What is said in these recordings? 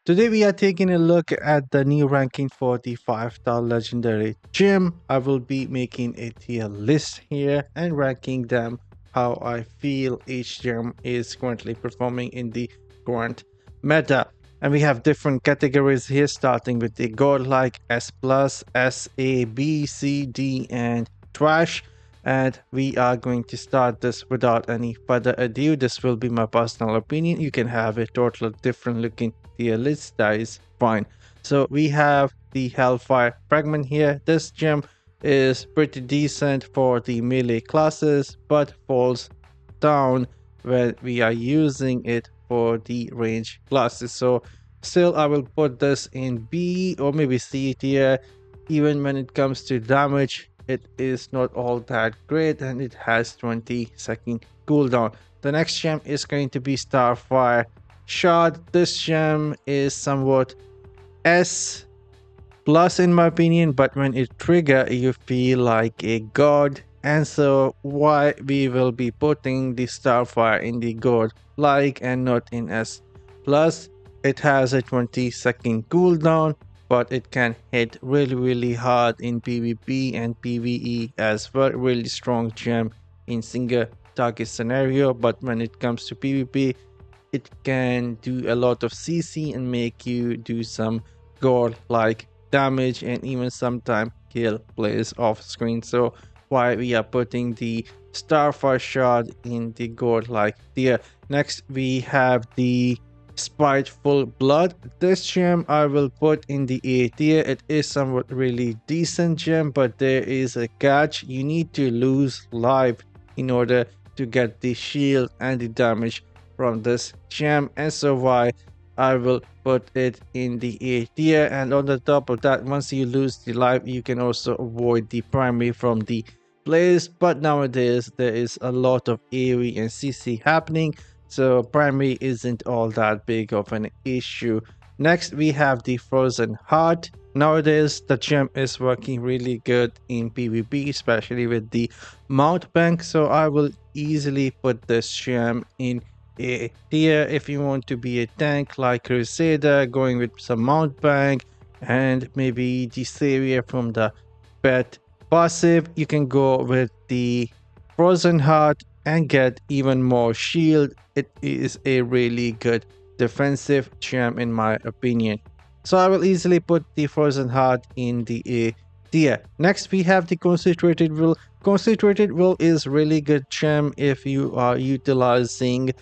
Today we are taking a look at the new ranking for the 5-star legendary gem. I will be making a tier list here and ranking them how I feel each gem is currently performing in the current meta. And we have different categories here, starting with the godlike, S plus, S, A, B, C, D, and trash. And we are going to start this without any further ado. This will be my personal opinion. You can have a total different looking tier list, that is fine. So we have the Hellfire fragment here. This gem is pretty decent for the melee classes, but falls down when we are using it for the range classes. So still I will put this in B or maybe C tier. Even when it comes to damage, it is not all that great and it has 20-second cooldown. The next gem is going to be Starfire Shard. This gem is somewhat S plus in my opinion, but when it trigger you feel like a god, and so why we will be putting the Starfire in the god like and not in S plus. It has a 20-second cooldown, but it can hit really hard in PvP and PvE as well. Really strong gem in single target scenario, but when it comes to PvP it can do a lot of CC and make you do some god like damage and even sometimes kill players off screen. So why we are putting the Starfire Shard in the god like tier. Next we have the Spiteful Blood. This gem I will put in the A tier. It is somewhat really decent gem, but there is a catch. You need to lose life in order to get the shield and the damage from this gem, and so why I will put it in the A tier. And on the top of that, once you lose the life, you can also avoid the primary from the place, but nowadays there is a lot of AoE and CC happening, so primary isn't all that big of an issue. Next we have the Frozen Heart. Nowadays the gem is working really good in PvP, especially with the mount bank, so I will easily put this gem in A tier. If you want to be a tank like Crusader, going with some mount bank and maybe the savior from the pet passive, you can go with the Frozen Heart and get even more shield. It is a really good defensive gem in my opinion, so I will easily put the Frozen Heart in the A tier. Next we have the Concentrated Will. Concentrated Will is really good gem if you are utilizing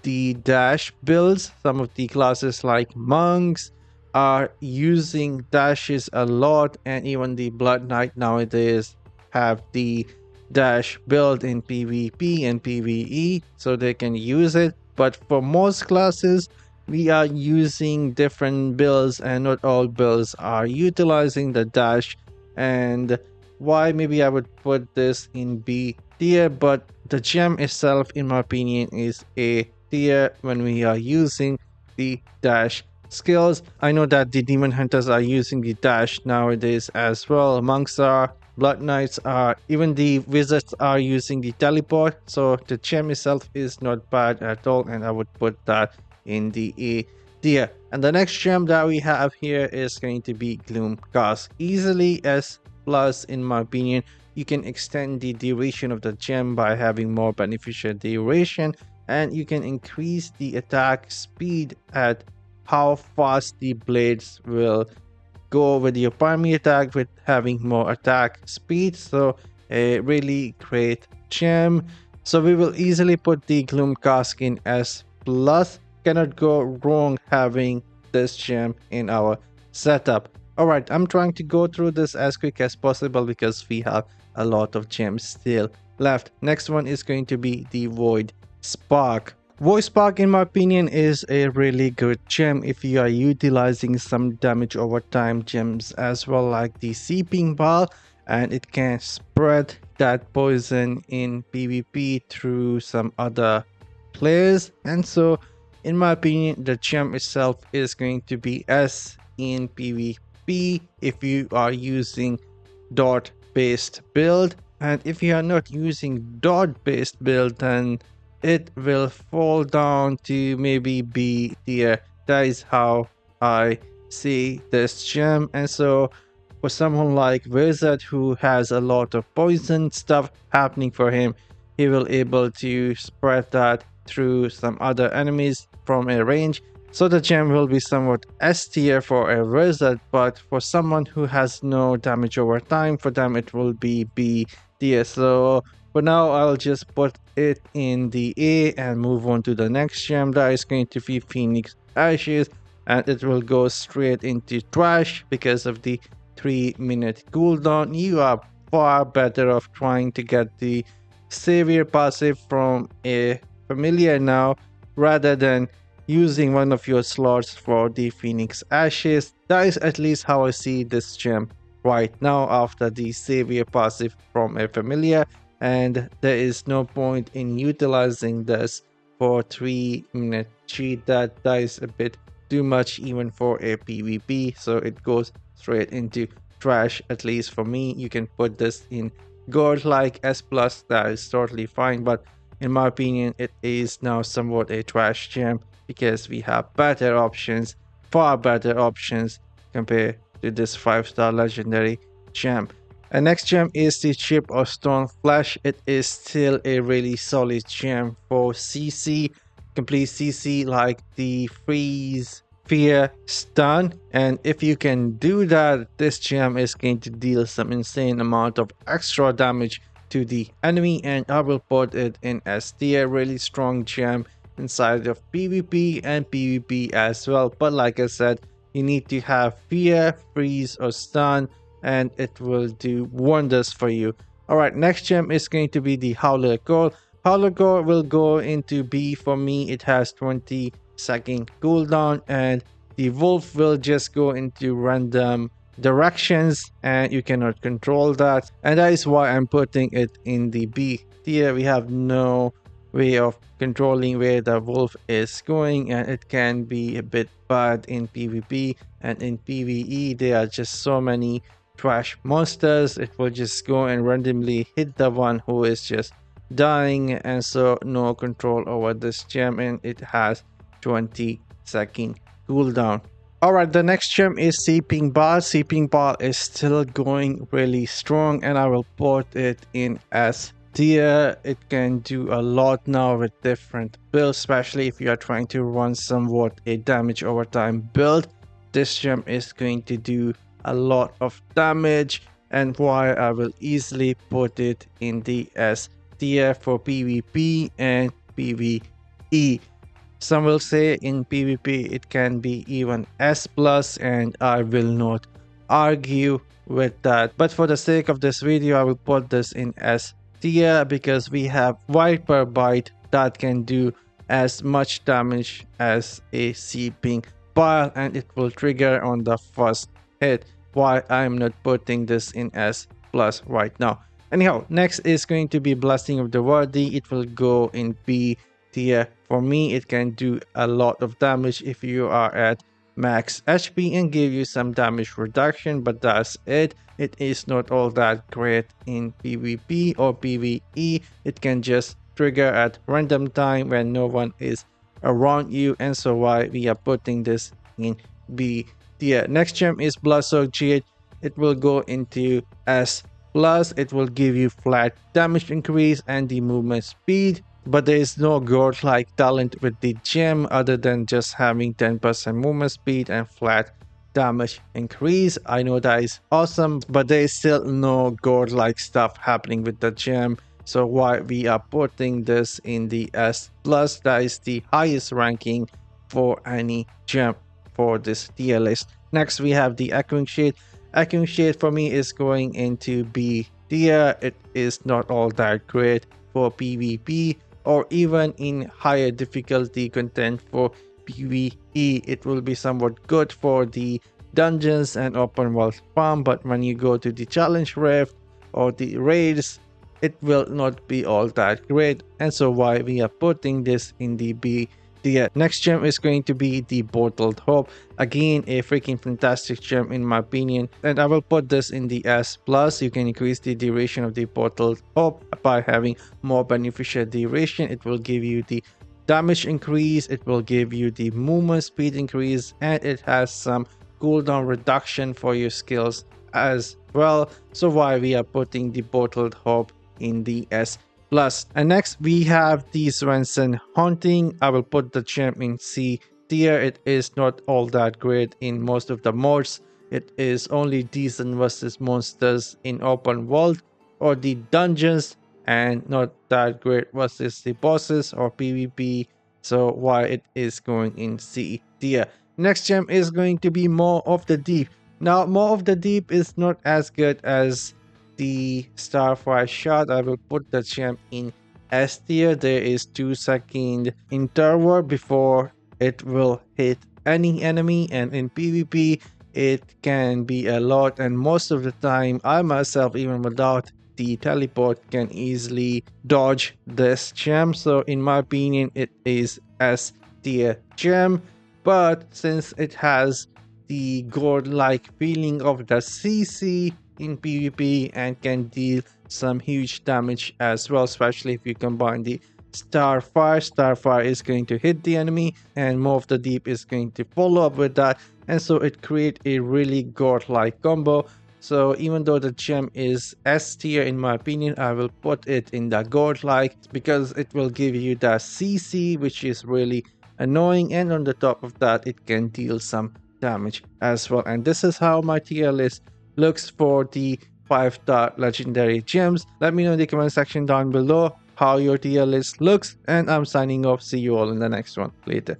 the dash builds. Some of the classes like monks are using dashes a lot, and even the Blood Knight nowadays have the dash build in PvP and PvE, so they can use it. But for most classes we are using different builds and not all builds are utilizing the dash, and why maybe I would put this in B tier, but the gem itself in my opinion is A tier when we are using the dash skills. I know that the demon hunters are using the dash nowadays as well. Monks are, blood knights are, even the wizards are using the teleport, so the gem itself is not bad at all, and I would put that in the A tier. And the next gem that we have here is going to be Gloom Cask. Easily S plus in my opinion. You can extend the duration of the gem by having more beneficial duration, and you can increase the attack speed at how fast the blades will go with your primary attack with having more attack speed. So a really great gem. So we will easily put the Gloom Cask in S plus. Cannot go wrong having this gem in our setup. Alright, I'm trying to go through this as quick as possible because we have a lot of gems still left. Next one is going to be the Void Spark. Void Spark in my opinion is a really good gem if you are utilizing some damage over time gems as well, like the Seeping Bile, and it can spread that poison in PvP through some other players. And so in my opinion the gem itself is going to be S in PvP if you are using dot based build, and if you are not using dot based build then it will fall down to maybe B tier. That is how I see this gem. And so for someone like Wizard who has a lot of poison stuff happening for him, he will able to spread that through some other enemies from a range. So the gem will be somewhat S tier for a wizard, but for someone who has no damage over time, for them it will be B tier. So for now, I'll just put it in the A and move on to the next gem. That is going to be Phoenix Ashes, and it will go straight into trash because of the 3-minute cooldown. You are far better off trying to get the Savior passive from a familiar now rather than using one of your slots for the Phoenix Ashes. That is at least how I see this gem right now after the Savior passive from a familiar, and there is no point in utilizing this for 3-minute cheat. That is a bit too much even for a PvP, so it goes straight into trash. At least for me, you can put this in gold like S plus, that is totally fine, but in my opinion it is now somewhat a trash gem because we have better options, far better options compared to this 5-star legendary gem. And next gem is the chip of Stoneflesh. It is still a really solid gem for CC, complete CC like the freeze, fear, stun, and if you can do that, this gem is going to deal some insane amount of extra damage to the enemy, and I will put it in as tier. Really strong gem inside of PvP and PvP as well, but like I said, you need to have fear, freeze, or stun, and it will do wonders for you. Alright, next gem is going to be the Howler Core. Howler Core will go into B for me. It has 20-second cooldown, and the wolf will just go into random directions and you cannot control that, and that is why I'm putting it in the B tier. We have no way of controlling where the wolf is going, and it can be a bit bad in PvP, and in PvE there are just so many trash monsters. It will just go and randomly hit the one who is just dying, and so no control over this gem, and it has 20-second cooldown. Alright, the next gem is Seeping Bile. Seeping Bile is still going really strong, and I will put it in S tier. It can do a lot now with different builds, especially if you are trying to run somewhat a damage over time build. This gem is going to do a lot of damage, and why I will easily put it in the S tier for PvP and PvE. Some will say in PvP it can be even S plus, and I will not argue with that. But for the sake of this video, I will put this in S tier because we have Viper Bite that can do as much damage as a Seeping Bile, and it will trigger on the first hit. Why I'm not putting this in S plus right now. Anyhow, next is going to be Blessing of the Worthy. It will go in B tier. For me, it can do a lot of damage if you are at max HP and give you some damage reduction, but that's it. It is not all that great in PvP or PvE. It can just trigger at random time when no one is around you, and so why we are putting this in B tier. Next gem is Bloodsoaked Jade. It will go into S plus. It will give you flat damage increase and the movement speed, but there is no god-like talent with the gem other than just having 10% movement speed and flat damage increase. I know that is awesome, but there is still no god-like stuff happening with the gem, so why we are putting this in the S plus. That is the highest ranking for any gem for this tier list. Next we have the Echoing Shade. Echoing Shade for me is going into B tier. It is not all that great for PvP or even in higher difficulty content for PvE. It will be somewhat good for the dungeons and open world farm, but when you go to the challenge rift or the raids, it will not be all that great, and so why we are putting this in the B tier. Next gem is going to be the Bottled Hope. Again, a freaking fantastic gem in my opinion, and I will put this in the S plus. You can increase the duration of the Bottled Hope by having more beneficial duration. It will give you the damage increase, it will give you the movement speed increase, and it has some cooldown reduction for your skills as well. So why we are putting the bottled hope in the S plus. And next we have the Swenson Haunting. I will put the gem in C tier. It is not all that great in most of the modes. It is only decent versus monsters in open world or the dungeons, and not that great versus the bosses or PvP. So why it is going in C tier. Next gem is going to be More of the Deep. Now, More of the Deep is not as good as the Starfire shot. I will put the gem in S tier. There is 2-second interval before it will hit any enemy, and in PvP it can be a lot, and most of the time I myself, even without the teleport, can easily dodge this gem. So in my opinion it is S tier gem, but since it has the god-like feeling of the CC in PvP and can deal some huge damage as well, especially if you combine the Starfire. Starfire is going to hit the enemy, and More of the Deep is going to follow up with that, and so it creates a really god-like combo. So even though the gem is S tier in my opinion, I will put it in the god-like because it will give you the CC, which is really annoying, and on the top of that it can deal some damage as well. And this is how my tier list looks for the 5-star legendary gems. Let me know in the comment section down below how your tier list looks, and I'm signing off. See you all in the next one. Later.